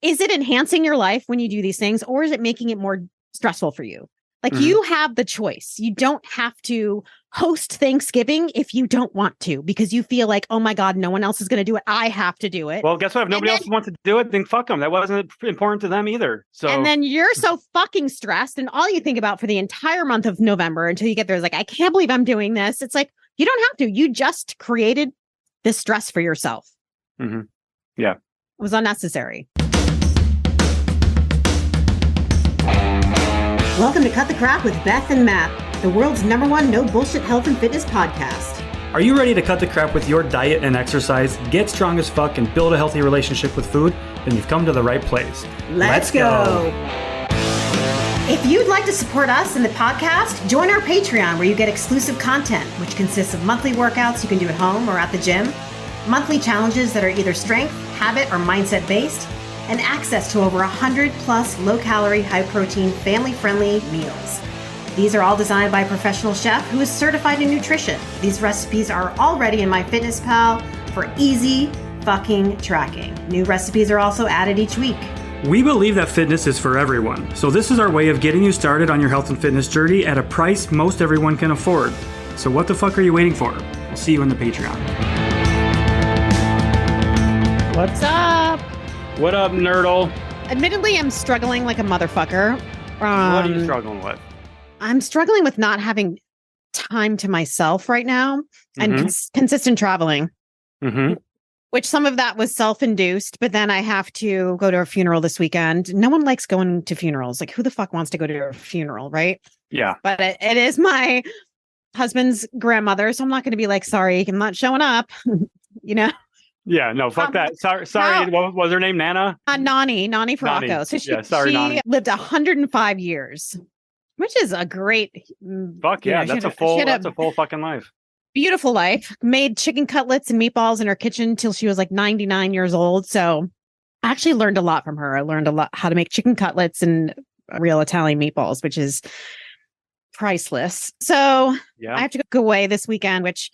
is it enhancing your life when you do these things, or is it making it more stressful for you? Like you have the choice. You don't have to host Thanksgiving if you don't want to, because you feel like, oh my God, no one else is going to do it. I have to do it. Well, guess what? If nobody else wants to do it, then fuck them. That wasn't important to them either. So, and then you're so fucking stressed, and all you think about for the entire month of November until you get there is like, I can't believe I'm doing this. It's like, you don't have to. You just created this stress for yourself. Yeah. It was unnecessary. Welcome to Cut the Crap with Beth and Matt, the world's #1 no bullshit health and fitness podcast. Are you ready to cut the crap with your diet and exercise, get strong as fuck, and build a healthy relationship with food? Then you've come to the right place. Let's go. If you'd like to support us in the podcast, join our Patreon where you get exclusive content, which consists of monthly workouts you can do at home or at the gym, monthly challenges that are either strength, habit, or mindset based, and access to over 100+ low-calorie, high-protein, family-friendly meals. These are all designed by a professional chef who is certified in nutrition. These recipes are already in MyFitnessPal for easy fucking tracking. New recipes are also added each week. We believe that fitness is for everyone, so this is our way of getting you started on your health and fitness journey at a price most everyone can afford. So what the fuck are you waiting for? We'll see you in the Patreon. What's up? What up, nerdle? Admittedly, I'm struggling like a motherfucker. What are you struggling with? I'm struggling with not having time to myself right now and consistent traveling, which some of that was self-induced, but then I have to go to a funeral this weekend. No one likes going to funerals. Like, who the fuck wants to go to a funeral, right? Yeah. But it is my husband's grandmother, so I'm not going to be like, sorry, I'm not showing up, you know? Yeah, no, fuck that. Sorry. What was her name? Nana? Nani Faracco. So she Nani. lived 105 years, which is a great. Fuck yeah, that's a full fucking life. Beautiful life. Made chicken cutlets and meatballs in her kitchen till she was like 99 years old. So I actually learned a lot from her. I learned a lot how to make chicken cutlets and real Italian meatballs, which is priceless. So I have to go away this weekend, which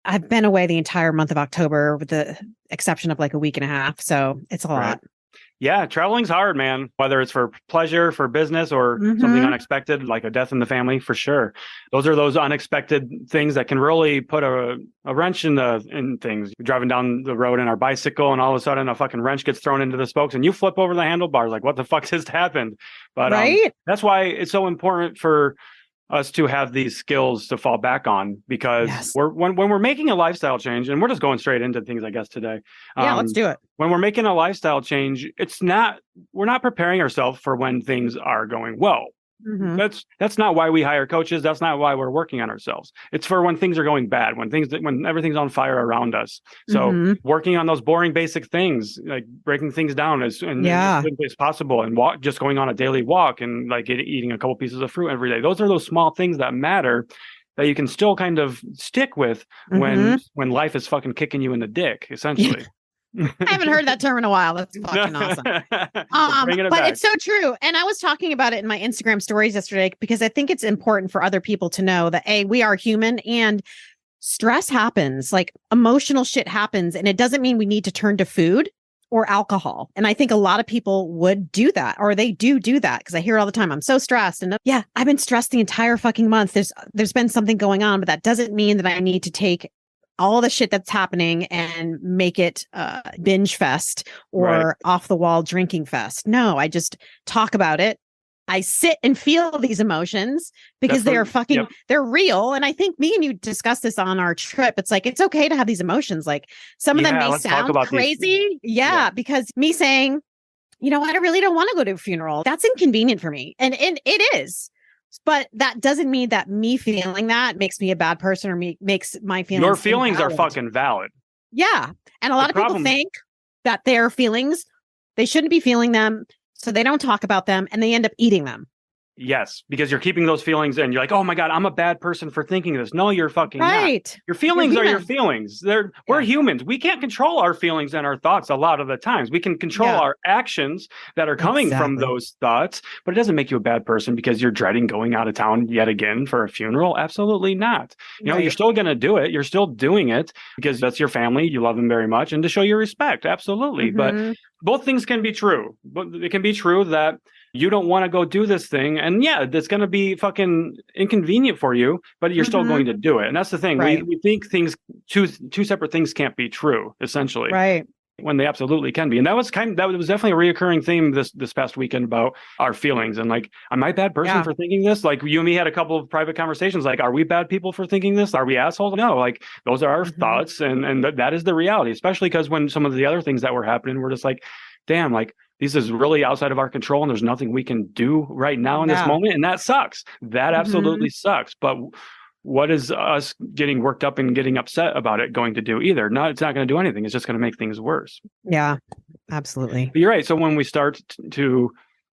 I've been away the entire month of October with the exception of like a week and a half. So it's a lot. Yeah, traveling's hard, man. Whether it's for pleasure, for business, or something unexpected, like a death in the family, for sure. Those are those unexpected things that can really put a wrench in things. You're driving down the road in our bicycle, and all of a sudden a fucking wrench gets thrown into the spokes, and you flip over the handlebars. Like, what the fuck just happened? But that's why it's so important for us to have these skills to fall back on, because when we're making a lifestyle change, and we're just going straight into things, I guess, today. Let's do it. When we're making a lifestyle change, we're not preparing ourselves for when things are going well. That's not why we hire coaches. That's not why we're working on ourselves. It's for when things are going bad, when everything's on fire around us. So working on those boring basic things, like breaking things down as simply as possible, and just going on a daily walk, and like eating a couple pieces of fruit every day. Those are those small things that matter, that you can still kind of stick with when life is fucking kicking you in the dick, essentially. I haven't heard that term in a while. That's fucking awesome. But it's so true. And I was talking about it in my Instagram stories yesterday, because I think it's important for other people to know that, we are human, and stress happens, like emotional shit happens. And it doesn't mean we need to turn to food or alcohol. And I think a lot of people would do that, or they do that, because I hear it all the time. I'm so stressed. And I've been stressed the entire fucking month. There's been something going on, but that doesn't mean that I need to take all the shit that's happening and make it binge fest or off the wall drinking fest. No, I just talk about it. I sit and feel these emotions because they're they're real. And I think me and you discussed this on our trip. It's like, it's okay to have these emotions. Like, some of them may sound crazy. Because me saying, you know what, I really don't want to go to a funeral, that's inconvenient for me. And it is. But that doesn't mean that me feeling that makes me a bad person, or makes my feelings. Your feelings invalid. Are fucking valid. Yeah. And a lot of people think that their feelings, they shouldn't be feeling them, so they don't talk about them, and they end up eating them. Yes, because you're keeping those feelings and you're like, oh my God, I'm a bad person for thinking this. No, you're fucking right. not. Your feelings are your feelings. We're humans. We can't control our feelings and our thoughts a lot of the times. We can control our actions that are coming from those thoughts, but it doesn't make you a bad person because you're dreading going out of town yet again for a funeral. Absolutely not. You know, you're still going to do it. You're still doing it because that's your family. You love them very much and to show your respect. Absolutely. But both things can be true. But it can be true that you don't want to go do this thing. And yeah, that's going to be fucking inconvenient for you, but you're still going to do it. And that's the thing. Right. We think two separate things can't be true, essentially. Right. When they absolutely can be. And that was definitely a reoccurring theme this past weekend about our feelings. And like, am I a bad person for thinking this? Like you and me had a couple of private conversations. Like, are we bad people for thinking this? Are we assholes? No, like those are our thoughts. And that is the reality, especially because when some of the other things that were happening, we're just like, damn, like, this is really outside of our control and there's nothing we can do right now in this moment. And that sucks. That absolutely sucks. But what is us getting worked up and getting upset about it going to do either? No, it's not going to do anything. It's just going to make things worse. Yeah, absolutely. But you're right. So when we start to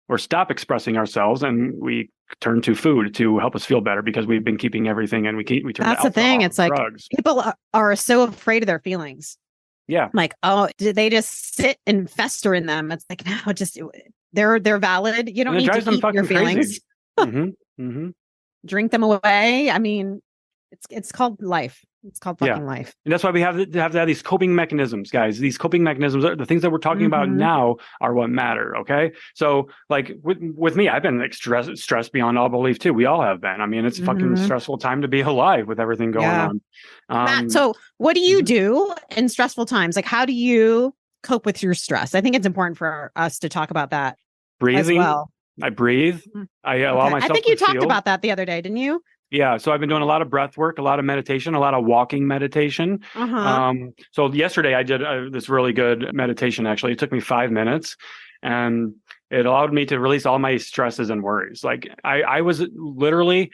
or stop expressing ourselves and we turn to food to help us feel better because we've been keeping everything and we turn to alcohol, that's the thing. It's like drugs. People are so afraid of their feelings. Yeah. Like, oh, did they just sit and fester in them? It's like, no, just they're valid. You don't need to eat your feelings. Drink them away. I mean, it's called life. It's called fucking life. And that's why we have to have these coping mechanisms, guys. These coping mechanisms are the things that we're talking about now are what matter. Okay. So like with me, I've been like stressed beyond all belief too. We all have been. I mean, it's a fucking stressful time to be alive with everything going on. Matt, so what do you do in stressful times? Like, how do you cope with your stress? I think it's important for us to talk about that. Breathing. As well. I breathe. I allow myself. I think you talked about that the other day, didn't you? Yeah, so I've been doing a lot of breath work, a lot of meditation, a lot of walking meditation. So yesterday I did this really good meditation, actually. It took me 5 minutes and it allowed me to release all my stresses and worries. Like I was literally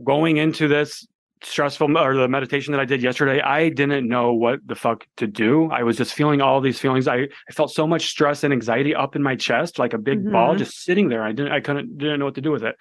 going into this the meditation that I did yesterday. I didn't know what the fuck to do. I was just feeling all these feelings. I felt so much stress and anxiety up in my chest, like a big ball just sitting there. I didn't know what to do with it.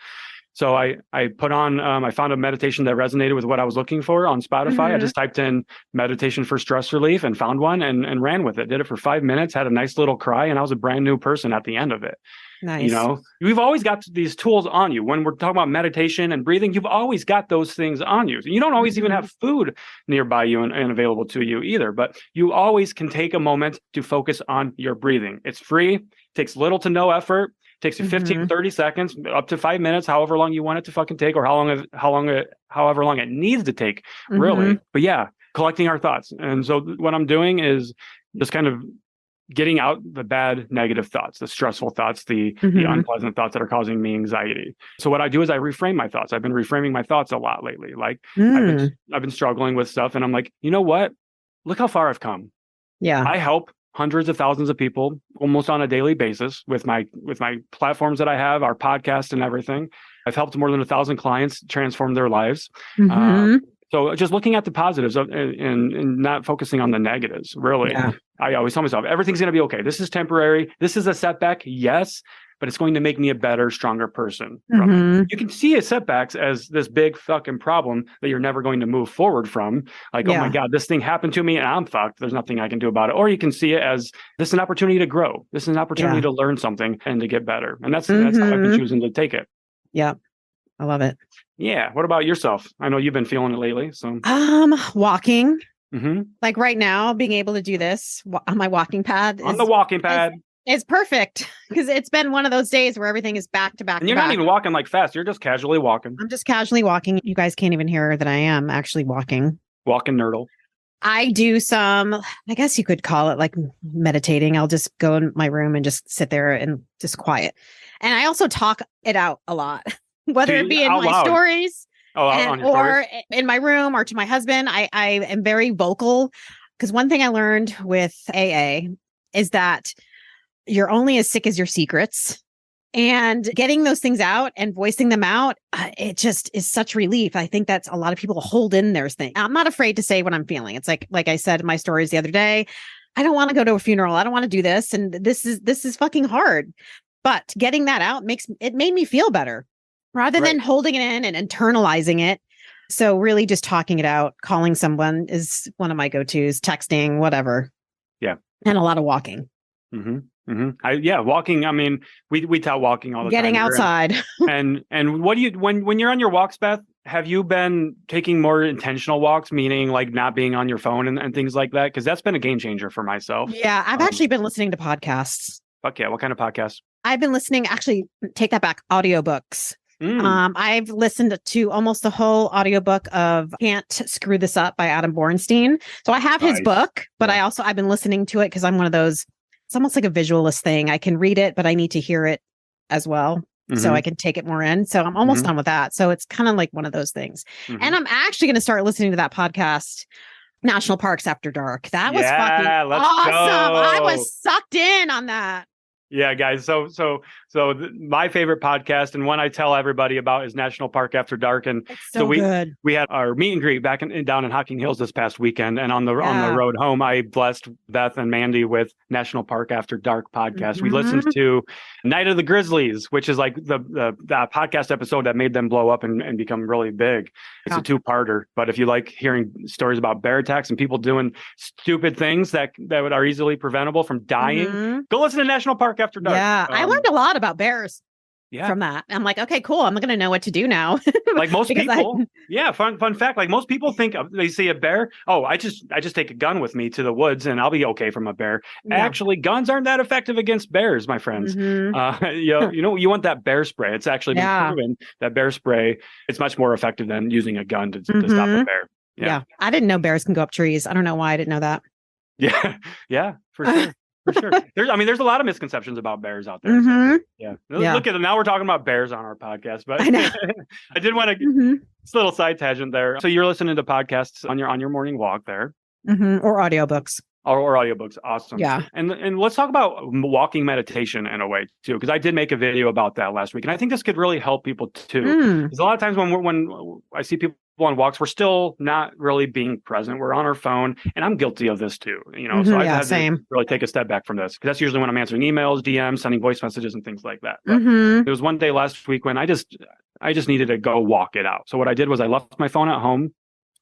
So I put on, I found a meditation that resonated with what I was looking for on Spotify. I just typed in meditation for stress relief and found one and ran with it. Did it for 5 minutes, had a nice little cry, and I was a brand new person at the end of it. Nice. You know, we've always got these tools on you. When we're talking about meditation and breathing, you've always got those things on you. You don't always even have food nearby you and available to you either, but you always can take a moment to focus on your breathing. It's free, takes little to no effort. Takes you 15, 30 seconds, up to 5 minutes, however long you want it to fucking take, or however long it needs to take, really. But yeah, collecting our thoughts. And so what I'm doing is just kind of getting out the bad, negative thoughts, the stressful thoughts, the unpleasant thoughts that are causing me anxiety. So what I do is I reframe my thoughts. I've been reframing my thoughts a lot lately. Like I've been struggling with stuff, and I'm like, you know what? Look how far I've come. Yeah, I help hundreds of thousands of people almost on a daily basis with my platforms that I have, our podcast and everything. I've helped more than 1,000 clients transform their lives. So just looking at the positives and not focusing on the negatives, really. Yeah. I always tell myself, everything's going to be okay. This is temporary. This is a setback. Yes. But it's going to make me a better, stronger person. From it. You can see setbacks as this big fucking problem that you're never going to move forward from. Like, oh my God, this thing happened to me and I'm fucked. There's nothing I can do about it. Or you can see it as this is an opportunity to grow. This is an opportunity to learn something and to get better. And that's how I've been choosing to take it. Yeah. I love it. Yeah. What about yourself? I know you've been feeling it lately. So walking. Like right now, being able to do this on my walking pad. On the walking pad. It's perfect because it's been one of those days where everything is back to back. And you're not even walking like fast. You're just casually walking. I'm just casually walking. You guys can't even hear that I am actually walking. Walking nerdle. I do some, I guess you could call it like meditating. I'll just go in my room and just sit there and just quiet. And I also talk it out a lot, whether it be in my stories or in my room or to my husband. I am very vocal because one thing I learned with AA is that you're only as sick as your secrets, and getting those things out and voicing them out. It just is such relief. I think that's a lot of people hold in their thing. I'm not afraid to say what I'm feeling. It's like I said in my stories the other day, I don't want to go to a funeral. I don't want to do this. And this is fucking hard, but getting that out made me feel better. rather than holding it in and internalizing it. So really just talking it out, calling someone is one of my go-tos, texting, whatever. Yeah. And a lot of walking. Walking. I mean, we tout walking all the time. Getting outside. And what do you, when you're on your walks, Beth, have you been taking more intentional walks, meaning like not being on your phone and things like that? Because that's been a game changer for myself. Yeah, I've actually been listening to podcasts. Fuck yeah. What kind of podcasts? I've been listening, actually, take that back, audiobooks. I've listened to almost the whole audiobook of Can't Screw This Up by Adam Bornstein. So I have his book, but I've been listening to it because I'm one of those, it's almost like a visualist thing. I can read it, but I need to hear it as well. So I can take it more in. So I'm almost done with that. So it's kind of like one of those things. And I'm actually going to start listening to that podcast, National Parks After Dark. That was fucking awesome. I was sucked in on that. Yeah, guys. So my favorite podcast and one I tell everybody about is National Park After Dark. And so we had our meet and greet back down in Hocking Hills this past weekend. And on the road home, I blessed Beth and Mandy with National Park After Dark podcast. We listened to Night of the Grizzlies, which is like the podcast episode that made them blow up and become really big. It's a 2-parter. But if you like hearing stories about bear attacks and people doing stupid things that are easily preventable from dying, go listen to National Park After Dark. Yeah, I learned a lot about bears from that. I'm like, okay, cool. I'm going to know what to do now. Like most people. Fun fact. Like most people think they see a bear. Oh, I just take a gun with me to the woods and I'll be okay from a bear. No. Actually, guns aren't that effective against bears, my friends. You want that bear spray. It's actually been proven that bear spray is much more effective than using a gun to stop a bear. Yeah. I didn't know bears can go up trees. I don't know why I didn't know that. Yeah, for sure. For sure. There's a lot of misconceptions about bears out there. So, Look at it. Now we're talking about bears on our podcast, but I did want to this little side tangent there. So you're listening to podcasts on your morning walk there. Or audiobooks. Or audiobooks. Awesome. Yeah. And let's talk about walking meditation in a way too, because I did make a video about that last week. And I think this could really help people too. Because a lot of times when I see people on walks, we're still not really being present. We're on our phone, and I'm guilty of this too. So I've had to really take a step back from this, because that's usually when I'm answering emails, DMs, sending voice messages, and things like that. But there was one day last week when I just needed to go walk it out. So what I did was I left my phone at home.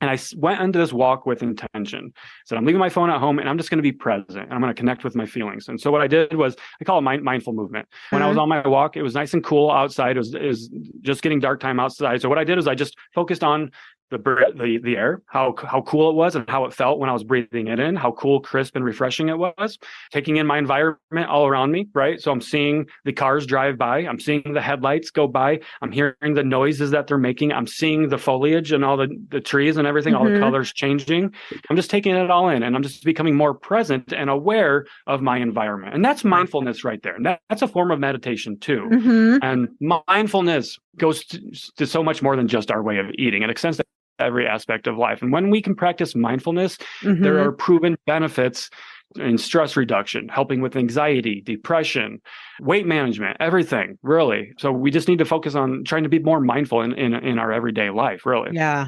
And I went into this walk with intention. So I'm leaving my phone at home and I'm just going to be present. And I'm going to connect with my feelings. And so what I did was, I call it mindful movement. When I was on my walk, it was nice and cool outside. It was just getting dark time outside. So what I did is I just focused on the air, how cool it was and how it felt when I was breathing it in, how cool, crisp, and refreshing it was, taking in my environment all around me, right? So I'm seeing the cars drive by, I'm seeing the headlights go by, I'm hearing the noises that they're making, I'm seeing the foliage and all the trees and everything, all the colors changing. I'm just taking it all in, and I'm just becoming more present and aware of my environment. And that's mindfulness right there. And that's a form of meditation too. And mindfulness goes to so much more than just our way of eating. It extends to every aspect of life. And when we can practice mindfulness, there are proven benefits in stress reduction, helping with anxiety, depression, weight management, everything, really. So we just need to focus on trying to be more mindful in our everyday life, really. Yeah.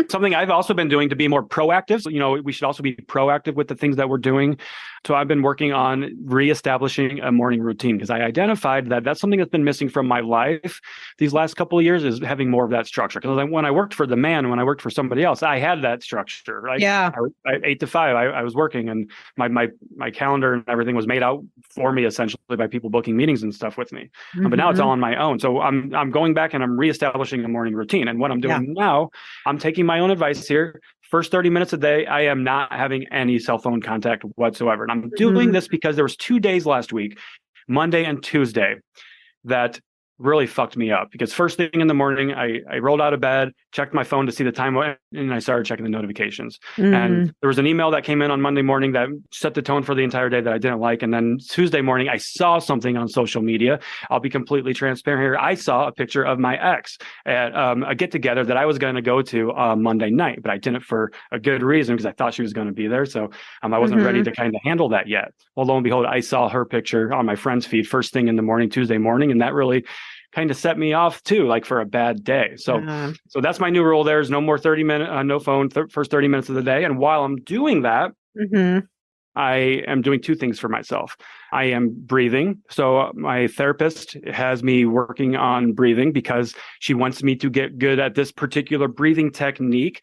Something I've also been doing to be more proactive. So, we should also be proactive with the things that we're doing. So I've been working on reestablishing a morning routine, because I identified that that's something that's been missing from my life these last couple of years, is having more of that structure. Because when I worked for the man, when I worked for somebody else, I had that structor, right? Yeah. 8 to 5, I was working, and my calendar and everything was made out for me essentially by people booking meetings and stuff with me. But now it's all on my own. So I'm going back and I'm reestablishing a morning routine. And what I'm doing now, I'm taking my own advice here. First 30 minutes a day, I am not having any cell phone contact whatsoever. And I'm doing this because there was 2 days last week, Monday and Tuesday, that really fucked me up. Because first thing in the morning, I rolled out of bed, checked my phone to see the time, and I started checking the notifications. And there was an email that came in on Monday morning that set the tone for the entire day that I didn't like. And then Tuesday morning, I saw something on social media. I'll be completely transparent here. I saw a picture of my ex at a get-together that I was going to go to Monday night, but I didn't for a good reason, because I thought she was going to be there. So I wasn't ready to kind of handle that yet. Well, lo and behold, I saw her picture on my friend's feed first thing in the morning, Tuesday morning, and that really kind of set me off too, like for a bad day. So that's my new rule. There's no more 30 minute, no phone, first 30 minutes of the day. And while I'm doing that, I am doing two things for myself. I am breathing. So my therapist has me working on breathing because she wants me to get good at this particular breathing technique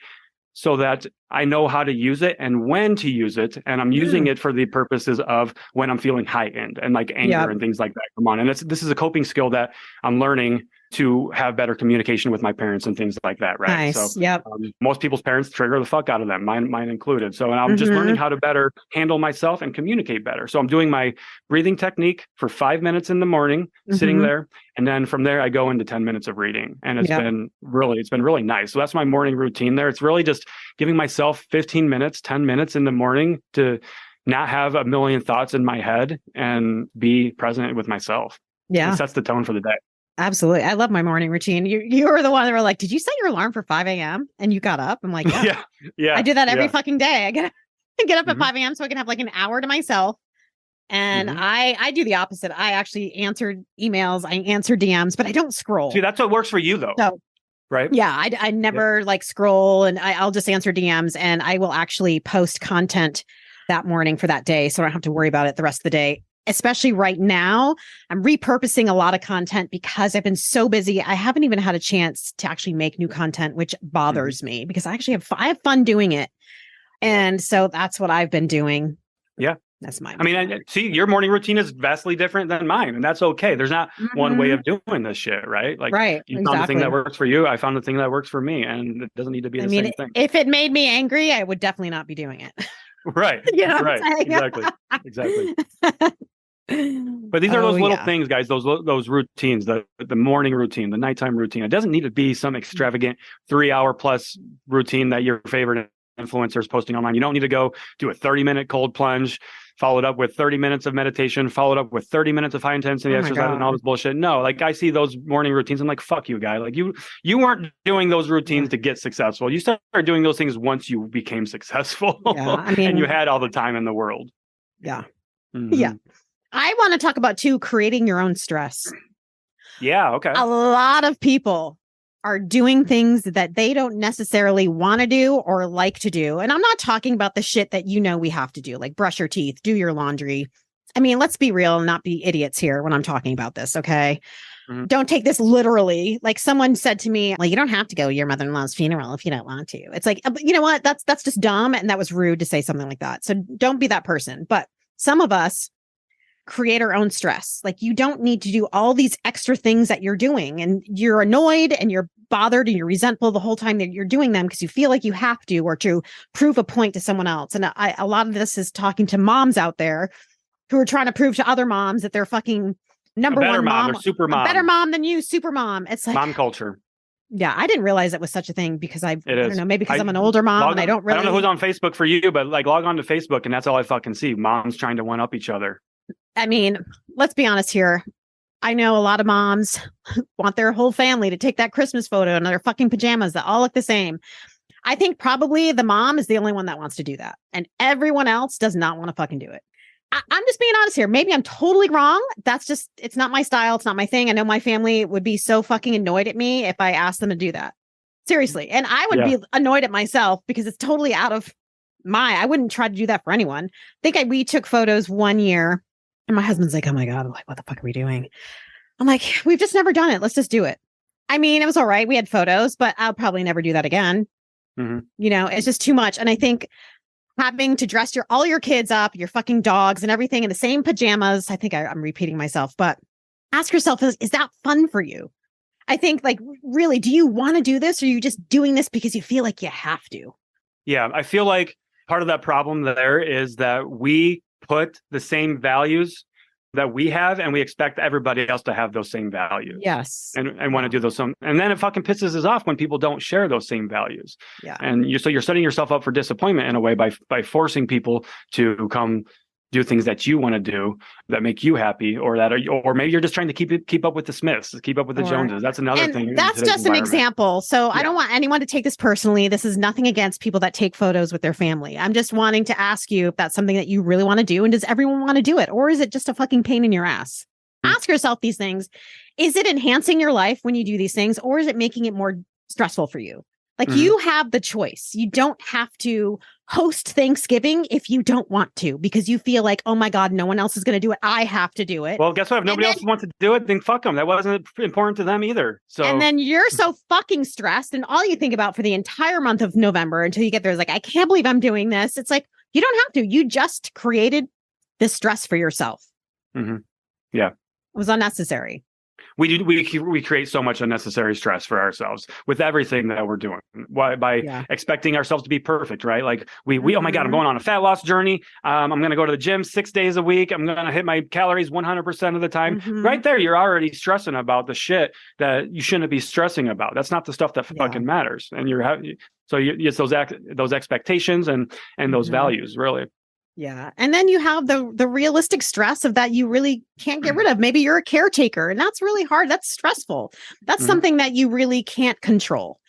so that I know how to use it and when to use it. And I'm using it for the purposes of when I'm feeling heightened and like anger and things like that come on. And this is a coping skill that I'm learning to have better communication with my parents and things like that. Right. Nice. So most people's parents trigger the fuck out of them, mine included. So, and I'm just learning how to better handle myself and communicate better. So I'm doing my breathing technique for 5 minutes in the morning, sitting there. And then from there, I go into 10 minutes of reading. And it's been really nice. So that's my morning routine there. It's really just giving myself 15 minutes, 10 minutes in the morning to not have a million thoughts in my head and be present with myself. It sets the tone for the day. Absolutely. I love my morning routine. You were the one that were like, did you set your alarm for 5 a.m. and you got up? I'm like, yeah. I do that every fucking day. I get up at 5 a.m. so I can have like an hour to myself. And I do the opposite. I actually answer emails. I answer DMs, but I don't scroll. See, that's what works for you though. So, right. Yeah. I never like scroll, and I'll just answer DMs, and I will actually post content that morning for that day. So I don't have to worry about it the rest of the day. Especially right now, I'm repurposing a lot of content because I've been so busy. I haven't even had a chance to actually make new content, which bothers me because I actually have fun doing it. And so that's what I've been doing. Yeah. That's mine. I mean, see, your morning routine is vastly different than mine, and that's okay. There's not one way of doing this shit, right? Like, you found the thing that works for you. I found the thing that works for me, and it doesn't need to be the same thing. If it made me angry, I would definitely not be doing it. Right. Right. Exactly. But these are those little things, guys, those routines, the morning routine, the nighttime routine. It doesn't need to be some extravagant 3-hour plus routine that your favorite influencer is posting online. You don't need to go do a 30-minute cold plunge, followed up with 30 minutes of meditation, followed up with 30 minutes of high intensity exercise and all this bullshit. No, like I see those morning routines. I'm like, fuck you, guy. Like you weren't doing those routines to get successful. You started doing those things once you became successful. And you had all the time in the world. Yeah. Yeah. I want to talk about too, creating your own stress. Yeah. Okay. A lot of people are doing things that they don't necessarily want to do or like to do. And I'm not talking about the shit that we have to do, like brush your teeth, do your laundry. I mean, let's be real and not be idiots here when I'm talking about this. Okay. Don't take this literally. Like someone said to me, well, you don't have to go to your mother-in-law's funeral if you don't want to. It's like, you know what? That's just dumb. And that was rude to say something like that. So don't be that person. But some of us create our own stress. Like you don't need to do all these extra things that you're doing, and you're annoyed and you're bothered and you're resentful the whole time that you're doing them because you feel like you have to, or to prove a point to someone else. And a lot of this is talking to moms out there who are trying to prove to other moms that they're fucking number one mom or super mom, a better mom than you, super mom. It's like mom culture. Yeah, I didn't realize it was such a thing because I don't know, maybe because I'm an older mom and I don't know who's on Facebook for you, but like log on to Facebook and that's all I fucking see. Moms trying to one up each other. I mean, let's be honest here. I know a lot of moms want their whole family to take that Christmas photo in their fucking pajamas that all look the same. I think probably the mom is the only one that wants to do that. And everyone else does not want to fucking do it. I'm just being honest here. Maybe I'm totally wrong. It's not my style. It's not my thing. I know my family would be so fucking annoyed at me if I asked them to do that. Seriously. And I would be annoyed at myself because it's totally out of I wouldn't try to do that for anyone. I think we took photos one year. And my husband's like, oh my God, I'm like, what the fuck are we doing? I'm like, we've just never done it. Let's just do it. I mean, it was all right. We had photos, but I'll probably never do that again. It's just too much. And I think having to dress all your kids up, your fucking dogs and everything in the same pajamas, I think I'm repeating myself, but ask yourself, is that fun for you? I think like, really, do you want to do this? Or are you just doing this because you feel like you have to? Yeah, I feel like part of that problem there is that we put the same values that we have and we expect everybody else to have those same values. Yes. And want to do those and then it fucking pisses us off when people don't share those same values. Yeah. And you're setting yourself up for disappointment in a way by forcing people to come do things that you want to do that make you happy, or maybe you're just trying to keep up with the Smiths, keep up with the Joneses. That's another thing. That's just an example. So I don't want anyone to take this personally. This is nothing against people that take photos with their family. I'm just wanting to ask you if that's something that you really want to do, and does everyone want to do it, or is it just a fucking pain in your ass? Ask yourself these things. Is it enhancing your life when you do these things, or is it making it more stressful for you? Like you have the choice. You don't have to host Thanksgiving if you don't want to, because you feel like, oh my God, no one else is going to do it. I have to do it. Well, guess what? If nobody else wants to do it, then fuck them. That wasn't important to them either. So, and then you're so fucking stressed, and all you think about for the entire month of November until you get there is like, I can't believe I'm doing this. It's like, you don't have to. You just created this stress for yourself. Yeah. It was unnecessary. We create so much unnecessary stress for ourselves with everything that we're doing. Why? By expecting ourselves to be perfect, right? Like we oh my God, I'm going on a fat loss journey. I'm going to go to the gym 6 days a week. I'm going to hit my calories 100% of the time. Right there, you're already stressing about the shit that you shouldn't be stressing about. That's not the stuff that fucking matters. And it's those expectations and those values, really. Yeah. And then you have the realistic stress of that you really can't get rid of. Maybe you're a caretaker, and that's really hard. That's stressful. That's something that you really can't control.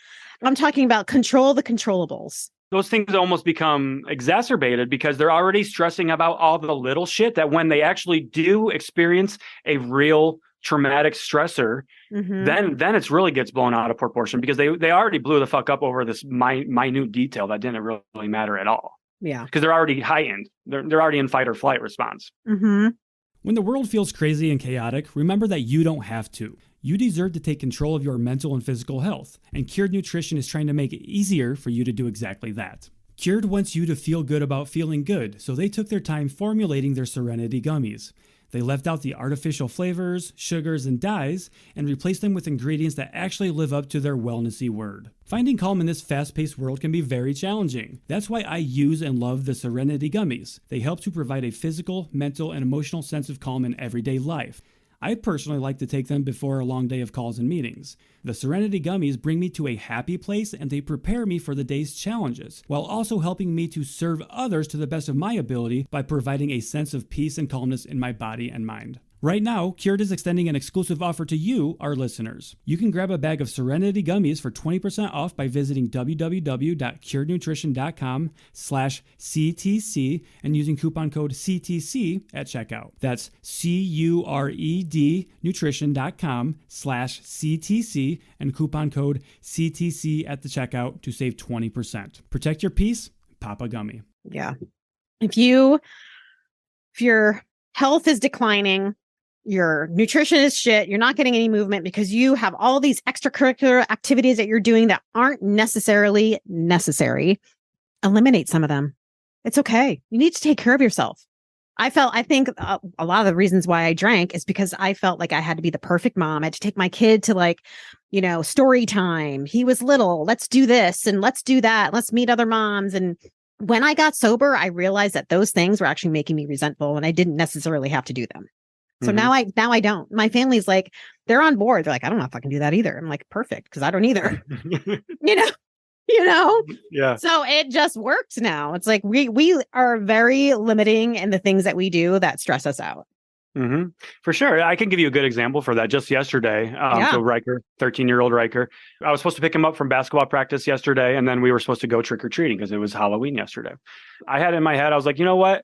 I'm talking about control the controllables. Those things almost become exacerbated because they're already stressing about all the little shit that when they actually do experience a real traumatic stressor, then it really gets blown out of proportion because they already blew the fuck up over this minute detail that didn't really matter at all. Yeah. Because they're already heightened. They're already in fight or flight response. When the world feels crazy and chaotic, remember that you don't have to. You deserve to take control of your mental and physical health, and Cured Nutrition is trying to make it easier for you to do exactly that. Cured wants you to feel good about feeling good, so they took their time formulating their Serenity Gummies. They left out the artificial flavors, sugars, and dyes, and replaced them with ingredients that actually live up to their wellnessy word. Finding calm in this fast-paced world can be very challenging. That's why I use and love the Serenity Gummies. They help to provide a physical, mental, and emotional sense of calm in everyday life. I personally like to take them before a long day of calls and meetings. The Serenity Gummies bring me to a happy place, and they prepare me for the day's challenges, while also helping me to serve others to the best of my ability by providing a sense of peace and calmness in my body and mind. Right now, Cured is extending an exclusive offer to you, our listeners. You can grab a bag of Serenity Gummies for 20% off by visiting www.curednutrition.com/CTC and using coupon code CTC at checkout. That's CURED nutrition.com/CTC and coupon code CTC at the checkout to save 20%. Protect your peace, pop a gummy. Yeah. If your health is declining, your nutrition is shit, you're not getting any movement because you have all these extracurricular activities that you're doing that aren't necessarily necessary, eliminate some of them. It's okay. You need to take care of yourself. I think a lot of the reasons why I drank is because I felt like I had to be the perfect mom. I had to take my kid to story time. He was little. Let's do this and let's do that. Let's meet other moms. And when I got sober, I realized that those things were actually making me resentful and I didn't necessarily have to do them. So now I don't. My family's like, they're on board. They're like, I don't know if I can do that either. I'm like, perfect, because I don't either. you know? Yeah. So it just works now. It's like we are very limiting in the things that we do that stress us out. For sure. I can give you a good example for that. Just yesterday, so Riker, 13-year-old Riker, I was supposed to pick him up from basketball practice yesterday, and then we were supposed to go trick-or-treating because it was Halloween yesterday. I had in my head, I was like, you know what?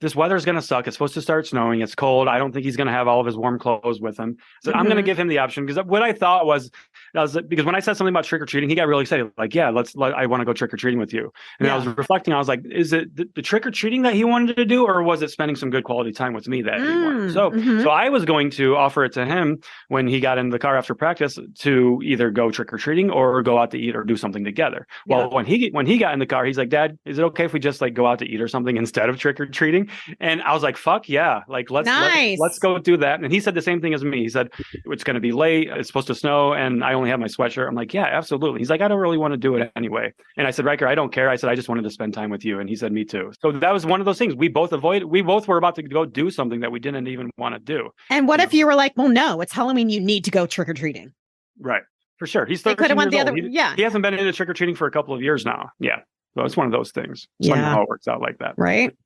This weather's going to suck. It's supposed to start snowing. It's cold. I don't think he's going to have all of his warm clothes with him. So I'm going to give him the option because what I thought was because when I said something about trick-or-treating, he got really excited. Like, yeah, I want to go trick-or-treating with you. And I was reflecting. I was like, is it the trick-or-treating that he wanted to do, or was it spending some good quality time with me that he wanted? So I was going to offer it to him when he got in the car after practice to either go trick-or-treating or go out to eat or do something together. Well, when he got in the car, he's like, Dad, is it okay if we just go out to eat or something instead of trick-or-treating? And I was like, fuck yeah. Let's go do that. And he said the same thing as me. He said, it's going to be late. It's supposed to snow. And I only have my sweatshirt. I'm like, yeah, absolutely. He's like, I don't really want to do it anyway. And I said, Riker, I don't care. I said, I just wanted to spend time with you. And he said, me too. So that was one of those things we both were about to go do something that we didn't even want to do. And what if you were like, well, no, it's Halloween. You need to go trick-or-treating. Right. For sure. He's 13 years old. He hasn't been into trick-or-treating for a couple of years now. Yeah. So it's one of those things. It's funny how it works out like that. Right.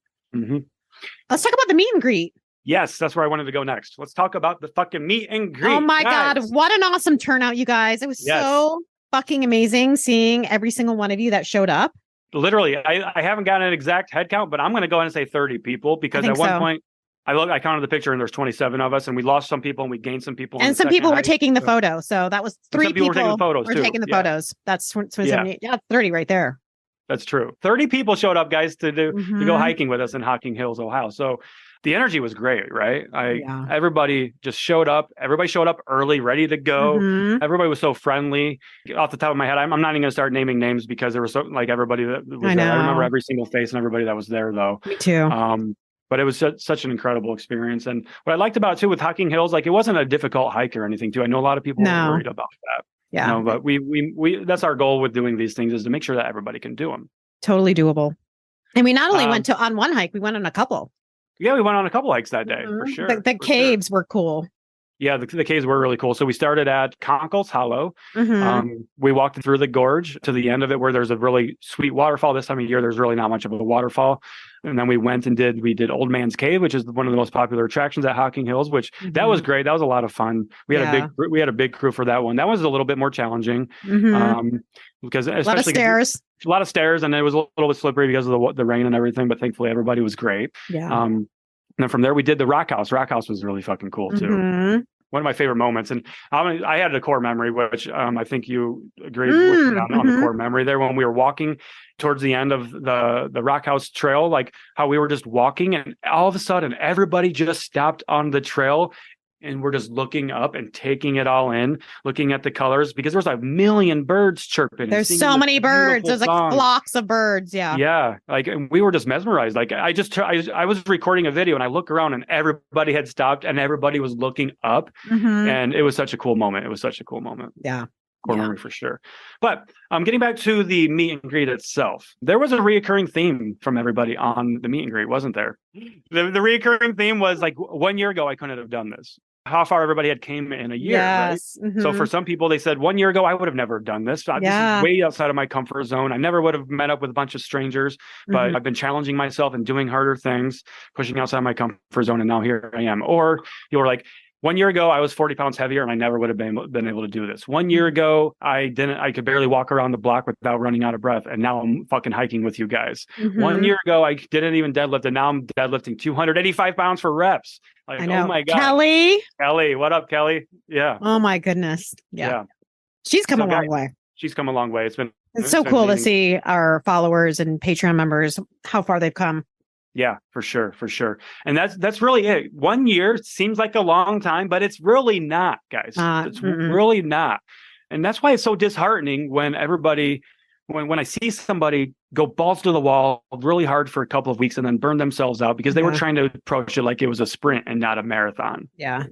Let's talk about the meet and greet. Yes, that's where I wanted to go next. Let's talk about the fucking meet and greet. Oh my God. What an awesome turnout, you guys. It was so fucking amazing seeing every single one of you that showed up. Literally, I haven't gotten an exact head count, but I'm going to go ahead and say 30 people because at one point I counted the picture and there's 27 of us, and we lost some people and we gained some people. And some people were taking the photo. So that was 3 people were taking the photos. Photos. That's 27. Yeah, 30 right there. That's true. 30 people showed up, guys, to go hiking with us in Hocking Hills, Ohio. So the energy was great, right? Everybody just showed up. Everybody showed up early, ready to go. Everybody was so friendly. Off the top of my head, I'm not even going to start naming names because there was so like everybody that was there. I remember every single face and everybody that was there, though. Me too. But it was such an incredible experience. And what I liked about it too with Hocking Hills, like it wasn't a difficult hike or anything too. I know a lot of people are worried about that. Yeah. But we that's our goal with doing these things, is to make sure that everybody can do them. Totally doable. And we not only went on one hike, we went on a couple. Yeah, we went on a couple hikes that day, for sure. The caves were cool. Yeah, the caves were really cool. So we started at Conkle's Hollow. We walked through the gorge to the end of it, where there's a really sweet waterfall. This time of year, there's really not much of a waterfall. And then we went and did Old Man's Cave, which is one of the most popular attractions at Hocking Hills, which that was great. That was a lot of fun. We had a big crew for that one. That was a little bit more challenging because especially a lot of stairs, and it was a little bit slippery because of the rain and everything. But thankfully, everybody was great. Yeah. And then from there, we did the Rock House. Rock House was really fucking cool too. One of my favorite moments. And I had a core memory, which I think you agreed with me on the core memory there, when we were walking towards the end of the Rock House trail, like how we were just walking and all of a sudden everybody just stopped on the trail and we're just looking up and taking it all in, looking at the colors, because there's a million birds chirping. There's so many birds. There's like flocks of birds. Yeah. Yeah. Like, and we were just mesmerized. Like I was recording a video and I look around and everybody had stopped and everybody was looking up. And it was such a cool moment. Yeah. Core memory for sure. But getting back to the meet and greet itself, there was a reoccurring theme from everybody on the meet and greet, wasn't there? The reoccurring theme was like, 1 year ago, I couldn't have done this. How far everybody had came in a year, right? So for some people, they said 1 year ago, I would have never done this. This is way outside of my comfort zone. I never would have met up with a bunch of strangers, but I've been challenging myself and doing harder things, pushing outside my comfort zone. And now here I am. Or you were like, 1 year ago, I was 40 pounds heavier and I never would have been able to do this. 1 year ago, I could barely walk around the block without running out of breath. And now I'm fucking hiking with you guys. 1 year ago, I didn't even deadlift. And now I'm deadlifting 285 pounds for reps. Like, I know. Oh my God. Kelly, what up, Kelly? Yeah. Oh my goodness. Yeah. She's come a long way. She's come a long way. It's so cool amazing to see our followers and Patreon members, how far they've come. Yeah, for sure. And that's really it. 1 year seems like a long time, but it's really not, guys. It's really not. And that's why it's so disheartening when when I see somebody go balls to the wall really hard for a couple of weeks and then burn themselves out because they were trying to approach it like it was a sprint and not a marathon. Yeah.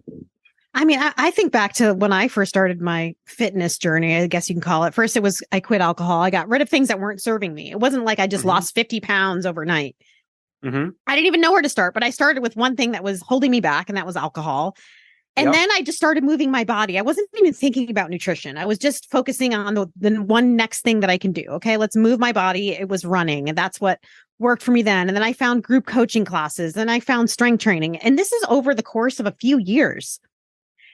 I mean, I think back to when I first started my fitness journey, I guess you can call it. First, I quit alcohol. I got rid of things that weren't serving me. It wasn't like I just lost 50 pounds overnight. I didn't even know where to start, but I started with one thing that was holding me back, and that was alcohol. And then I just started moving my body. I wasn't even thinking about nutrition. I was just focusing on the one next thing that I can do. Okay, let's move my body. It was running, and that's what worked for me then. And then I found group coaching classes, and I found strength training. And this is over the course of a few years.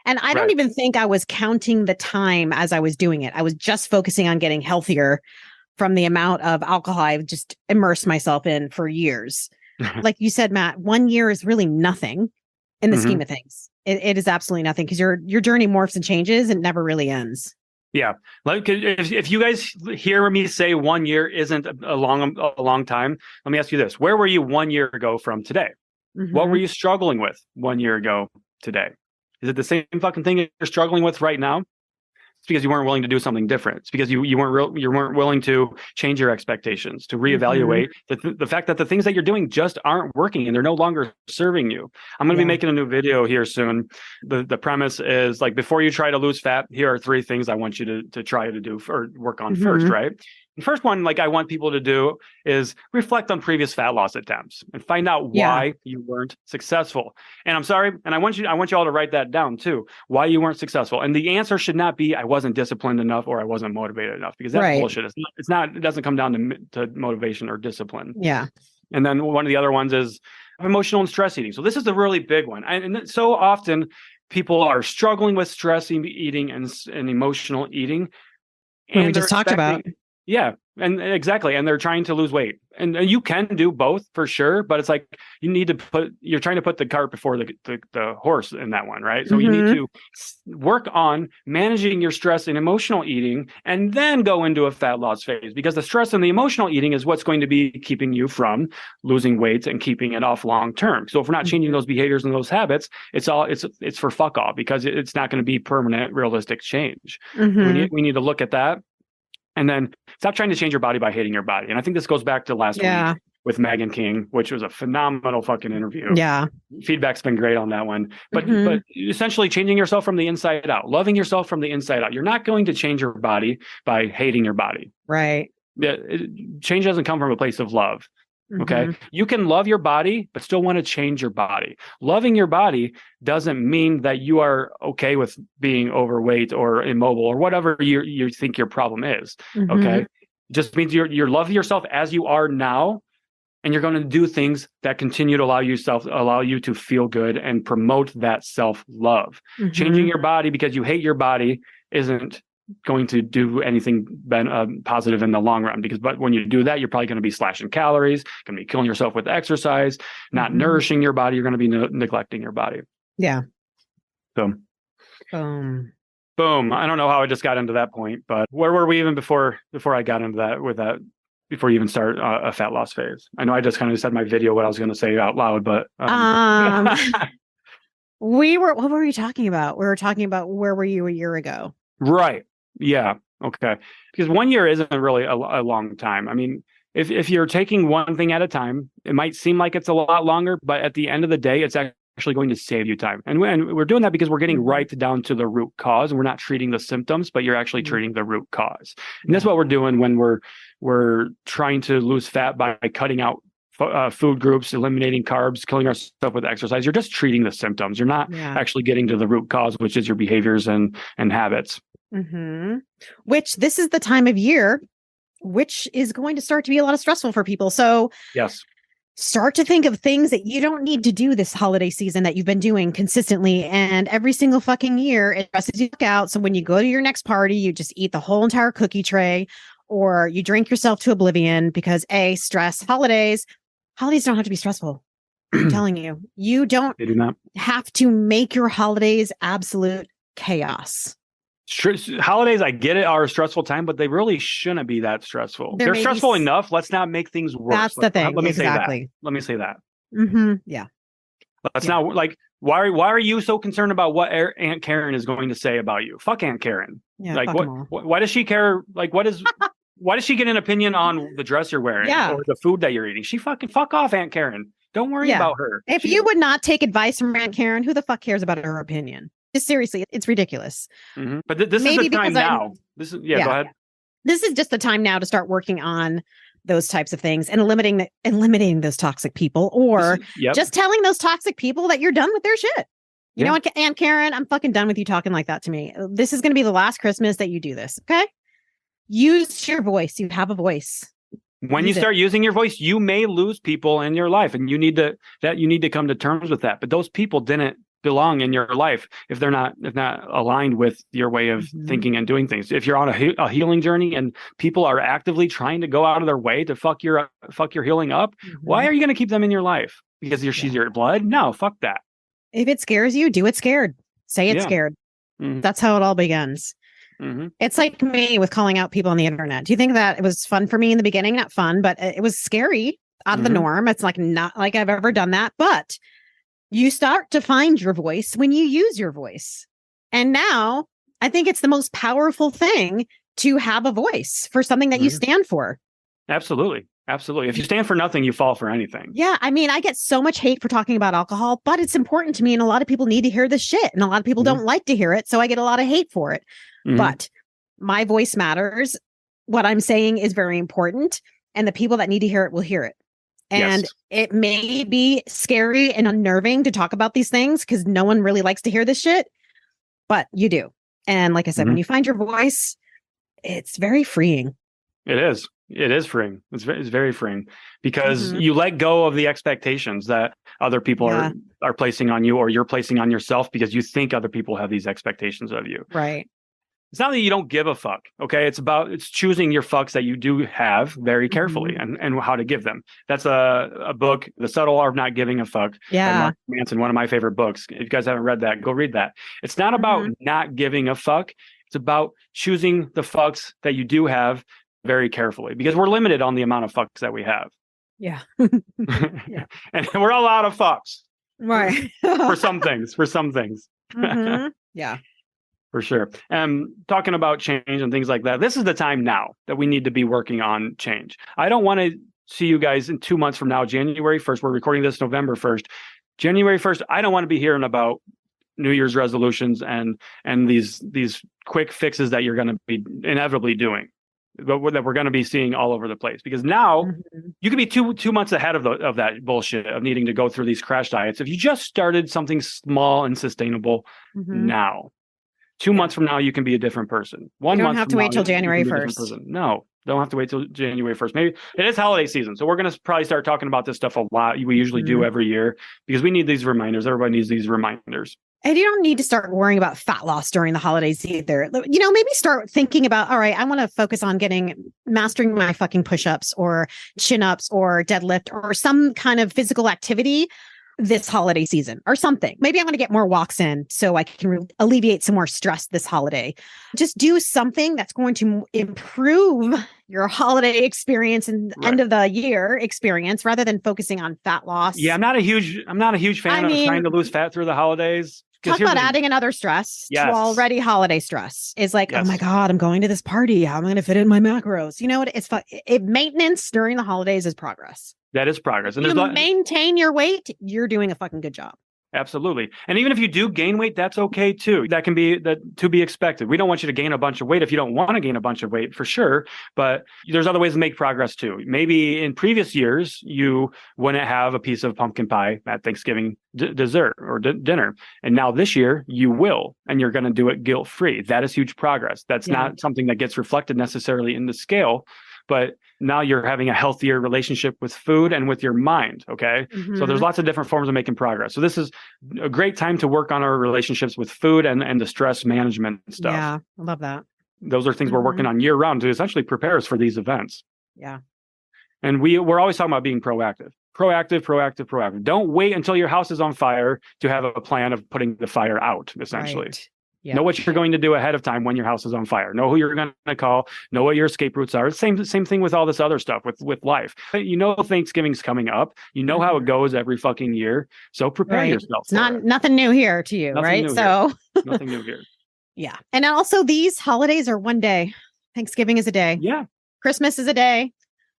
And I don't even think I was counting the time as I was doing it. I was just focusing on getting healthier from the amount of alcohol I've just immersed myself in for years. Like you said, Matt, 1 year is really nothing in the scheme of things. It is absolutely nothing because your journey morphs and changes. It never really ends. Yeah. Like if you guys hear me say 1 year isn't a long time, let me ask you this. Where were you 1 year ago from today? What were you struggling with 1 year ago today? Is it the same fucking thing you're struggling with right now? It's because you weren't willing to do something different. It's because you weren't willing to change your expectations, to reevaluate the fact that the things that you're doing just aren't working and they're no longer serving you. I'm going to be making a new video here soon. The premise is like, before you try to lose fat, here are 3 things I want you to try to do or work on first, right? The first one, like I want people to do, is reflect on previous fat loss attempts and find out why you weren't successful. And I'm sorry, and I want you all to write that down too. Why you weren't successful, and the answer should not be I wasn't disciplined enough or I wasn't motivated enough, because that's bullshit. It's not. It doesn't come down to motivation or discipline. Yeah. And then one of the other ones is emotional and stress eating. So this is a really big one, and so often people are struggling with stress eating and emotional eating. And we just talked about. Yeah. And exactly. And they're trying to lose weight. And you can do both for sure. But it's like you're trying to put the cart before the horse in that one, right? So you need to work on managing your stress and emotional eating and then go into a fat loss phase, because the stress and the emotional eating is what's going to be keeping you from losing weight and keeping it off long term. So if we're not changing those behaviors and those habits, it's for fuck all, because it's not going to be permanent, realistic change. We need to look at that. And then stop trying to change your body by hating your body. And I think this goes back to last week with Megan King, which was a phenomenal fucking interview. Yeah. Feedback's been great on that one. But essentially changing yourself from the inside out, loving yourself from the inside out. You're not going to change your body by hating your body. Right. Change doesn't come from a place of love. Okay. You can love your body, but still want to change your body. Loving your body doesn't mean that you are okay with being overweight or immobile or whatever you think your problem is. Okay. Just means you're loving yourself as you are now. And you're going to do things that continue to allow you to feel good and promote that self-love. Changing your body because you hate your body isn't going to do anything positive in the long run, but when you do that, you're probably going to be slashing calories, going to be killing yourself with exercise, not nourishing your body. You're going to be neglecting your body. Yeah. So boom. I don't know how I just got into that point, but where were we even before I got into that before you even start a fat loss phase? I know I just kind of said my video what I was going to say out loud, but what were we talking about? We were talking about where were you a year ago? Right. Yeah. Okay. Because 1 year isn't really a long time. I mean, if you're taking one thing at a time, it might seem like it's a lot longer, but at the end of the day, it's actually going to save you time. And we're doing that because we're getting right down to the root cause, and we're not treating the symptoms, but you're actually treating the root cause. And that's what we're doing when we're trying to lose fat by cutting out food groups, eliminating carbs, killing ourselves with exercise. You're just treating the symptoms. You're not actually getting to the root cause, which is your behaviors and habits. Which this is the time of year, which is going to start to be a lot of stressful for people. So yes, start to think of things that you don't need to do this holiday season that you've been doing consistently. And every single fucking year, it stresses you out. So when you go to your next party, you just eat the whole entire cookie tray, or you drink yourself to oblivion because holidays don't have to be stressful. I'm telling you, you don't have to make your holidays absolute chaos. Holidays, I get it, are a stressful time, but they really shouldn't be that stressful. They're stressful enough. Let's not make things worse. That's the thing. Let me say that. Yeah. Let's not, like, why are you so concerned about what Aunt Karen is going to say about you? Fuck Aunt Karen. Yeah, like, why does she care? Like, why does she get an opinion on the dress you're wearing or the food that you're eating? Fuck off, Aunt Karen. Don't worry about her. If you would not take advice from Aunt Karen, who the fuck cares about her opinion? Just seriously, it's ridiculous. But this is the time now. Go ahead. This is just the time now to start working on those types of things and eliminating those toxic people, or just telling those toxic people that you're done with their shit. You know what, Aunt Karen, I'm fucking done with you talking like that to me. This is going to be the last Christmas that you do this. Okay. Use your voice. You have a voice. When you start using your voice, you may lose people in your life, and you need to come to terms with that. But those people didn't belong in your life if they're not aligned with your way of thinking and doing things. If you're on a healing journey and people are actively trying to go out of their way to fuck your healing up, why are you going to keep them in your life? Because she's your blood? No, fuck that. If it scares you, do it scared. Say it's scared. That's how it all begins. It's like me with calling out people on the internet. Do you think that it was fun for me in the beginning? Not fun, but it was scary, out of the norm. It's like not like I've ever done that, but you start to find your voice when you use your voice. And now I think it's the most powerful thing to have a voice for something that you stand for. Absolutely. If you stand for nothing, you fall for anything. Yeah. I mean, I get so much hate for talking about alcohol, but it's important to me. And a lot of people need to hear this shit. And a lot of people don't like to hear it. So I get a lot of hate for it. But my voice matters. What I'm saying is very important. And the people that need to hear it will hear it. And it may be scary and unnerving to talk about these things because no one really likes to hear this shit, but you do. And like I said, when you find your voice, it's very freeing. It is. It is freeing. It's very freeing because you let go of the expectations that other people are placing on you, or you're placing on yourself because you think other people have these expectations of you. Right. It's not that you don't give a fuck. Okay. It's choosing your fucks that you do have very carefully and how to give them. That's a book, The Subtle Art of Not Giving a Fuck. Yeah. By Mark Manson, one of my favorite books. If you guys haven't read that, go read that. It's not about not giving a fuck. It's about choosing the fucks that you do have very carefully, because we're limited on the amount of fucks that we have. Yeah. And we're all out of fucks. Right. for some things. Yeah. For sure. Talking about change and things like that, this is the time now that we need to be working on change. I don't want to see you guys in 2 months from now, January 1st. We're recording this November 1st. January 1st, I don't want to be hearing about New Year's resolutions and these quick fixes that you're going to be inevitably doing, but that we're going to be seeing all over the place. Because now you could be two months ahead of that bullshit of needing to go through these crash diets. If you just started something small and sustainable now, 2 months from now, you can be a different person. You don't have to wait till January 1st. No, don't have to wait till January 1st. Maybe it is holiday season. So we're going to probably start talking about this stuff a lot. We usually do every year, because we need these reminders. Everybody needs these reminders. And you don't need to start worrying about fat loss during the holidays either. Maybe start thinking about, all right, I want to focus on mastering my fucking push-ups or chin-ups or deadlift or some kind of physical activity this holiday season or something. Maybe I'm going to get more walks in so I can alleviate some more stress this holiday. Just do something that's going to improve your holiday experience and end of the year experience, rather than focusing on fat loss. Yeah, I'm not a huge fan of trying to lose fat through the holidays. Talk about adding another stress to already holiday stress. Is like, oh my God, I'm going to this party. How am I going to fit in my macros? You know what? It's maintenance during the holidays is progress. That is progress. And you maintain your weight, you're doing a fucking good job. Absolutely. And even if you do gain weight, that's okay too. That can be to be expected. We don't want you to gain a bunch of weight if you don't want to gain a bunch of weight, for sure. But there's other ways to make progress too. Maybe in previous years, you wouldn't have a piece of pumpkin pie at Thanksgiving dessert or dinner. And now this year you will, and you're going to do it guilt-free. That is huge progress. That's not something that gets reflected necessarily in the scale, but now you're having a healthier relationship with food and with your mind. Okay. So there's lots of different forms of making progress. So this is a great time to work on our relationships with food and the stress management stuff. Yeah. I love that. Those are things we're working on year round to essentially prepare us for these events. Yeah. And we're always talking about being proactive. Proactive. Don't wait until your house is on fire to have a plan of putting the fire out, essentially. Right. Yep. Know what you're going to do ahead of time when your house is on fire. Know who you're going to call. Know what your escape routes are. Same thing with all this other stuff with life. You know, Thanksgiving's coming up. You know how it goes every fucking year. So prepare yourself. It's nothing new here to you, right? Nothing new here. Yeah. And also these holidays are one day. Thanksgiving is a day. Yeah. Christmas is a day.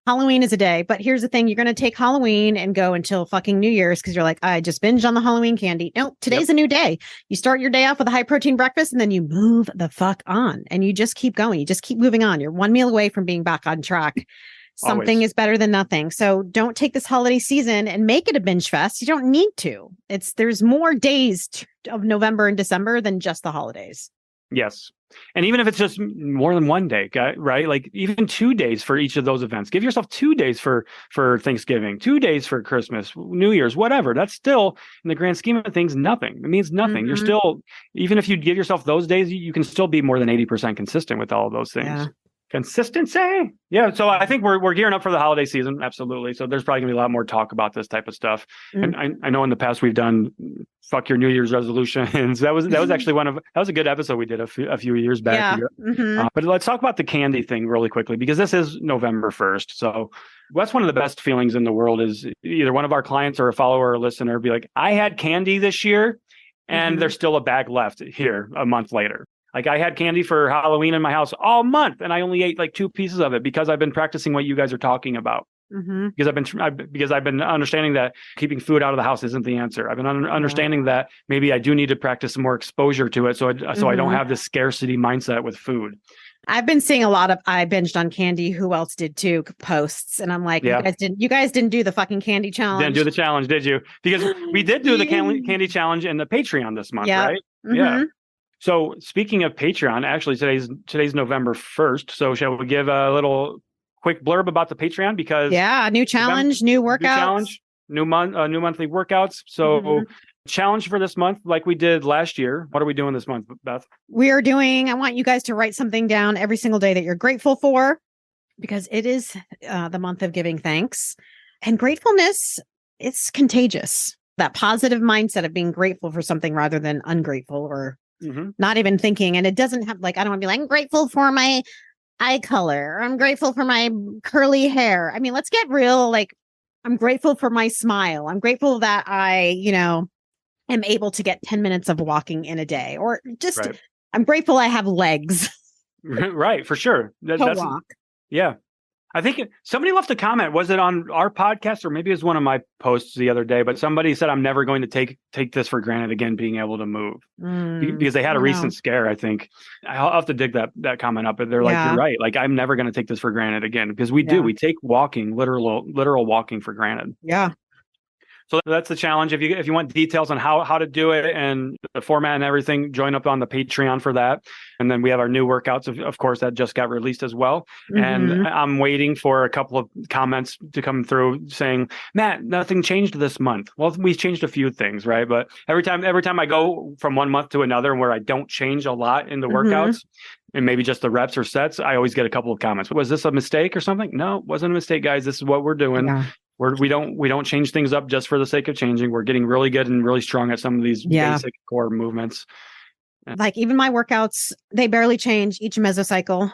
Halloween is a day. But here's the thing. You're going to take Halloween and go until fucking New Year's because you're like, I just binged on the Halloween candy. No, today's a new day. You start your day off with a high protein breakfast and then you move the fuck on and you just keep going. You just keep moving on. You're one meal away from being back on track. Something is better than nothing. So don't take this holiday season and make it a binge fest. You don't need to. There's more days of November and December than just the holidays. Yes. And even if it's just more than one day, right? Like even 2 days for each of those events. Give yourself 2 days for Thanksgiving, 2 days for Christmas, New Year's, whatever. That's still, in the grand scheme of things, nothing. It means nothing. You're still, even if you give yourself those days, you can still be more than 80% consistent with all of those things. Yeah. Consistency. Yeah. So I think we're gearing up for the holiday season. Absolutely. So there's probably gonna be a lot more talk about this type of stuff. And I know in the past we've done fuck your New Year's resolutions. That was actually that was a good episode we did a few years back. Yeah. But let's talk about the candy thing really quickly, because this is November 1st. So that's one of the best feelings in the world, is either one of our clients or a follower or listener be like, I had candy this year and there's still a bag left here a month later. Like I had candy for Halloween in my house all month, and I only ate like 2 pieces of it because I've been practicing what you guys are talking about. Because I've been understanding that keeping food out of the house isn't the answer. I've been understanding that maybe I do need to practice some more exposure to it, so I don't have this scarcity mindset with food. I've been seeing a lot of I binged on candy. Who else did too? Posts, and I'm like, you guys didn't do the fucking candy challenge. Didn't do the challenge, did you? Because we did do the candy challenge in the Patreon this month, right? Yeah. So speaking of Patreon, actually today's November 1st. So shall we give a little quick blurb about the Patreon? Because new challenge, new workouts, new monthly workouts. So Challenge for this month, like we did last year. What are we doing this month, Beth? I want you guys to write something down every single day that you're grateful for, because it is the month of giving thanks. And gratefulness, it's contagious. That positive mindset of being grateful for something rather than ungrateful or not even thinking. And it doesn't have I don't want to be like, I'm grateful for my eye color. I'm grateful for my curly hair. I mean, let's get real. I'm grateful for my smile. I'm grateful that I, am able to get 10 minutes of walking in a day, or just I'm grateful I have legs. Right, for sure. That's walk. Yeah. I think somebody left a comment. Was it on our podcast, or maybe it was one of my posts the other day? But somebody said, I'm never going to take this for granted again, being able to move, because they had a recent scare. I think I'll have to dig that comment up. But they're like, you're right. I'm never going to take this for granted again, because we do. We take walking, literal walking, for granted. Yeah. So that's the challenge. If you want details on how to do it and the format and everything, join up on the Patreon for that. And then we have our new workouts, of course, that just got released as well. And I'm waiting for a couple of comments to come through saying, Matt, nothing changed this month. Well, we changed a few things, right? But every time I go from one month to another where I don't change a lot in the workouts, and maybe just the reps or sets, I always get a couple of comments. Was this a mistake or something? No, it wasn't a mistake, guys. This is what we're doing. Yeah. We don't change things up just for the sake of changing. We're getting really good and really strong at some of these basic core movements. Even my workouts, they barely change each mesocycle.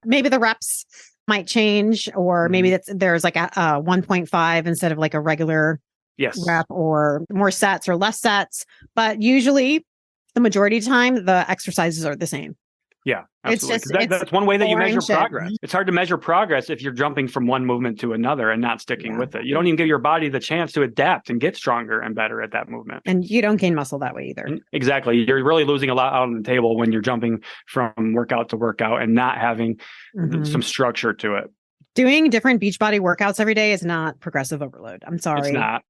Maybe the reps might change, or maybe there's a 1.5 instead of a regular rep, or more sets or less sets. But usually the majority of the time, the exercises are the same. Yeah, absolutely. That's one way that you measure progress. It's hard to measure progress if you're jumping from one movement to another and not sticking with it. You don't even give your body the chance to adapt and get stronger and better at that movement. And you don't gain muscle that way either. Exactly. You're really losing a lot out on the table when you're jumping from workout to workout and not having some structure to it. Doing different Beachbody workouts every day is not progressive overload. I'm sorry. It's not.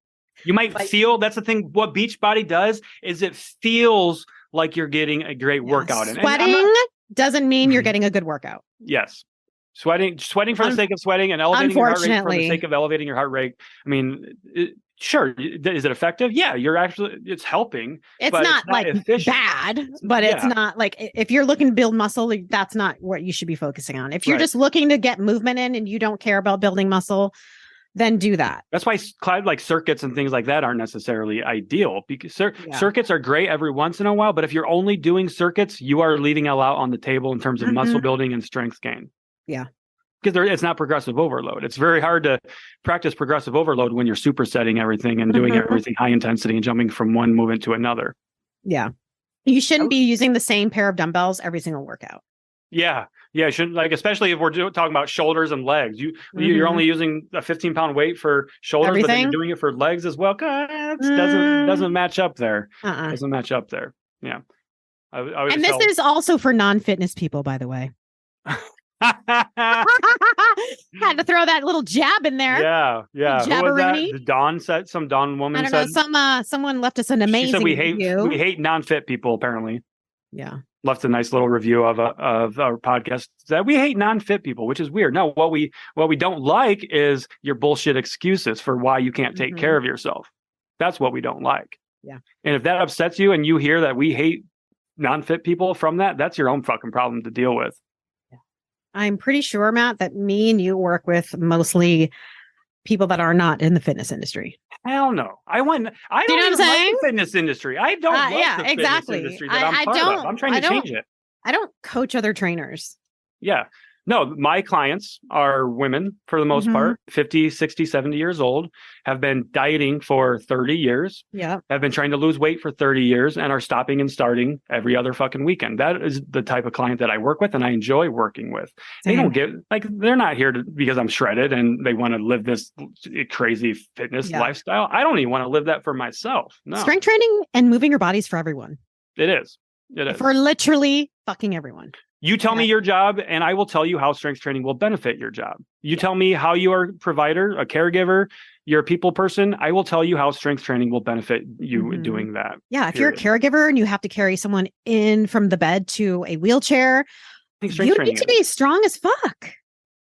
You might feel, that's the thing, what Beachbody does is it feels like you're getting a great workout. Sweating doesn't mean you're getting a good workout. Yes. Sweating for the sake of sweating and elevating your heart rate for the sake of elevating your heart rate. I mean, sure. Is it effective? Yeah, it's helping. It's not efficient. Bad, but it's not if you're looking to build muscle, that's not what you should be focusing on. If you're just looking to get movement in and you don't care about building muscle, then do that. That's why circuits and things like that aren't necessarily ideal, because circuits are great every once in a while. But if you're only doing circuits, you are leaving a lot on the table in terms of muscle building and strength gain. Yeah. Because it's not progressive overload. It's very hard to practice progressive overload when you're supersetting everything and doing everything high intensity and jumping from one movement to another. Yeah. You shouldn't be using the same pair of dumbbells every single workout. Yeah. Yeah, shouldn't, especially if we're talking about shoulders and legs. You're only using a 15-pound weight for shoulders, but then you're doing it for legs as well. Doesn't match up there. Doesn't match up there. Yeah. And this is also for non-fitness people, by the way. Had to throw that little jab in there. Yeah. Jabberoonie. Dawn said, some Dawn woman said. I don't know. Someone left us an amazing she said we review. hate non-fit people, apparently. Yeah. Left a nice little review of our podcast that we hate non-fit people, which is weird. No, what we don't like is your bullshit excuses for why you can't take care of yourself. That's what we don't like. Yeah. And if that upsets you and you hear that we hate non-fit people from that's your own fucking problem to deal with. Yeah. I'm pretty sure, Matt, that me and you work with mostly people that are not in the fitness industry. Hell no. I don't even like the fitness industry. I don't like the fitness industry that I'm part of. I'm trying to change it. I don't coach other trainers. Yeah. No, my clients are women for the most part, 50, 60, 70 years old, have been dieting for 30 years, have been trying to lose weight for 30 years, and are stopping and starting every other fucking weekend. That is the type of client that I work with and I enjoy working with. They don't get, they're not here because I'm shredded and they want to live this crazy fitness lifestyle. I don't even want to live that for myself. No. Strength training and moving your body's for everyone. It is. It is. For literally fucking everyone. You tell me your job, and I will tell you how strength training will benefit your job. You tell me how you are a provider, a caregiver, you're a people person. I will tell you how strength training will benefit you doing that. Yeah, if you're a caregiver and you have to carry someone in from the bed to a wheelchair, you need to be strong as fuck.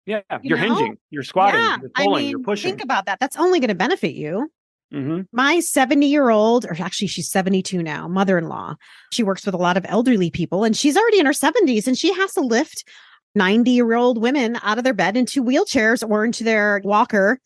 Yeah, you're hinging, you're squatting, you're pulling, you're pushing. Think about that. That's only going to benefit you. My 70-year-old, or actually she's 72 now, mother-in-law, she works with a lot of elderly people and she's already in her 70s and she has to lift 90-year-old women out of their bed into wheelchairs or into their walker.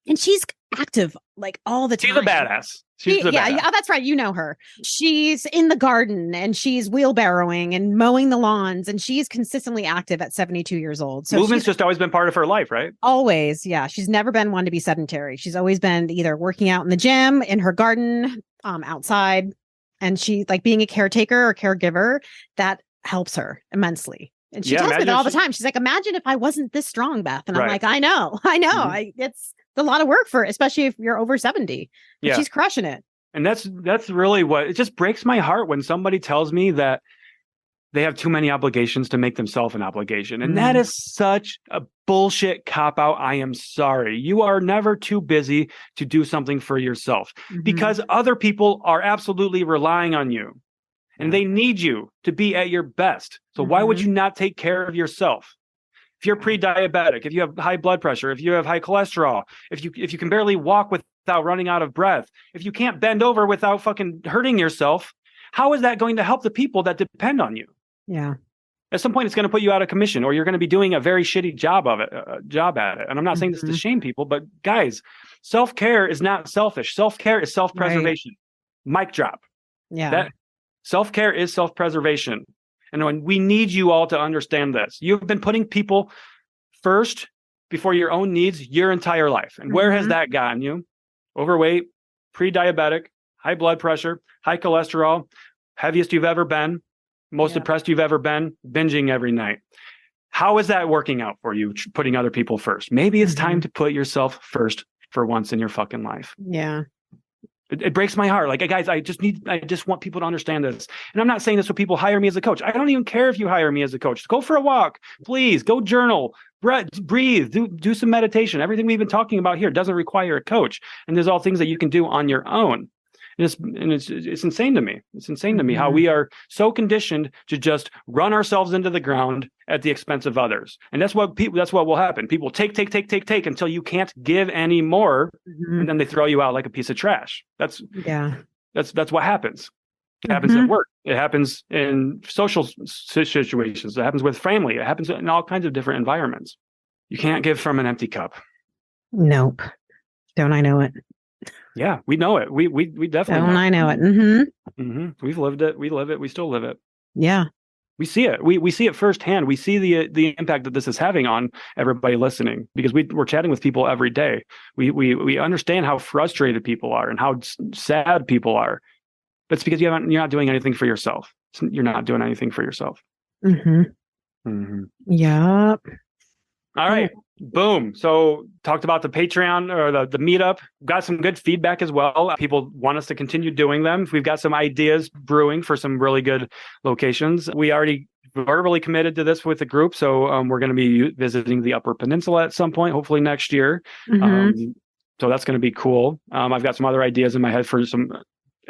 And she's active like all the time. She's a badass. She's a badass. Yeah, that's right. You know her. She's in the garden and she's wheelbarrowing and mowing the lawns and she's consistently active at 72 years old. So movement's just always been part of her life, right? Always. Yeah. She's never been one to be sedentary. She's always been either working out in the gym, in her garden, outside. And she like being a caretaker or caregiver, that helps her immensely. And she tells me that all the time. She's like, imagine if I wasn't this strong, Beth. And I'm like, I know. It's a lot of work for, especially if you're over 70. But she's crushing it. And that's really what it just breaks my heart when somebody tells me that they have too many obligations to make themselves an obligation. And that is such a bullshit cop-out. I am sorry. You are never too busy to do something for yourself because other people are absolutely relying on you and they need you to be at your best. So why would you not take care of yourself? If you're pre-diabetic, if you have high blood pressure, if you have high cholesterol, if you can barely walk without running out of breath, if you can't bend over without fucking hurting yourself, how is that going to help the people that depend on you? Yeah. At some point, it's going to put you out of commission, or you're going to be doing a very shitty job at it. And I'm not saying this to shame people, but guys, self-care is not selfish. Self-care is self-preservation. Right. Mic drop. Yeah. That self-care is self-preservation. And when we need you all to understand this, you've been putting people first before your own needs your entire life. And where has that gotten you? Overweight, pre-diabetic, high blood pressure, high cholesterol, heaviest you've ever been, most depressed you've ever been, binging every night. How is that working out for you, putting other people first? Maybe it's time to put yourself first for once in your fucking life. Yeah. It breaks my heart. Like, guys, I just want people to understand this. And I'm not saying this so people hire me as a coach. I don't even care if you hire me as a coach. Go for a walk, please. Go journal, breathe, do some meditation. Everything we've been talking about here doesn't require a coach. And there's all things that you can do on your own. And it's insane to me. It's insane to me how we are so conditioned to just run ourselves into the ground at the expense of others. And that's what will happen. People take until you can't give any more, and then they throw you out like a piece of trash. That's what happens. It happens at work. It happens in social situations. It happens with family. It happens in all kinds of different environments. You can't give from an empty cup. Nope. Don't I know it? Yeah, we know it. We definitely don't know. I know it. We've lived it. We live it. We still live it. Yeah. We see it. We see it firsthand. We see the impact that this is having on everybody listening, because we're chatting with people every day. We understand how frustrated people are and how sad people are. But it's because you're not doing anything for yourself. You're not doing anything for yourself. Yep. All right. Boom. So talked about the Patreon or the meetup. Got some good feedback as well. People want us to continue doing them. We've got some ideas brewing for some really good locations. We already verbally committed to this with the group. So we're going to be visiting the Upper Peninsula at some point, hopefully next year. So that's going to be cool. I've got some other ideas in my head for some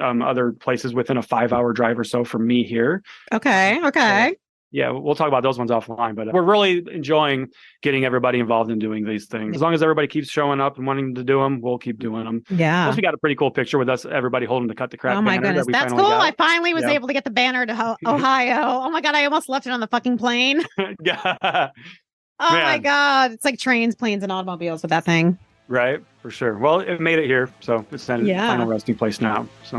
other places within a 5-hour drive or so from me here. Okay. Yeah, we'll talk about those ones offline, but we're really enjoying getting everybody involved in doing these things. As long as everybody keeps showing up and wanting to do them, we'll keep doing them. Yeah. Plus, we got a pretty cool picture with us, everybody holding the Cut the Crap banner. Oh my goodness, that's cool. I finally was able to get the banner to Ohio. Oh my God, I almost left it on the fucking plane. My God, it's like trains, planes, and automobiles with that thing. Right, for sure. Well, it made it here, so it's the final resting place now. So.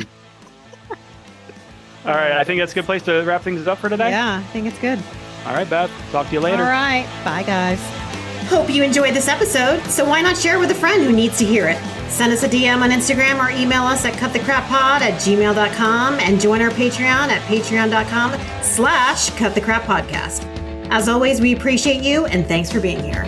All right, I think that's a good place to wrap things up for today. Yeah, I think it's good. All right, Beth. Talk to you later. All right. Bye, guys. Hope you enjoyed this episode, so why not share with a friend who needs to hear it? Send us a DM on Instagram or email us at cutthecrappod@gmail.com and join our Patreon at patreon.com/cutthecrappodcast. As always, we appreciate you and thanks for being here.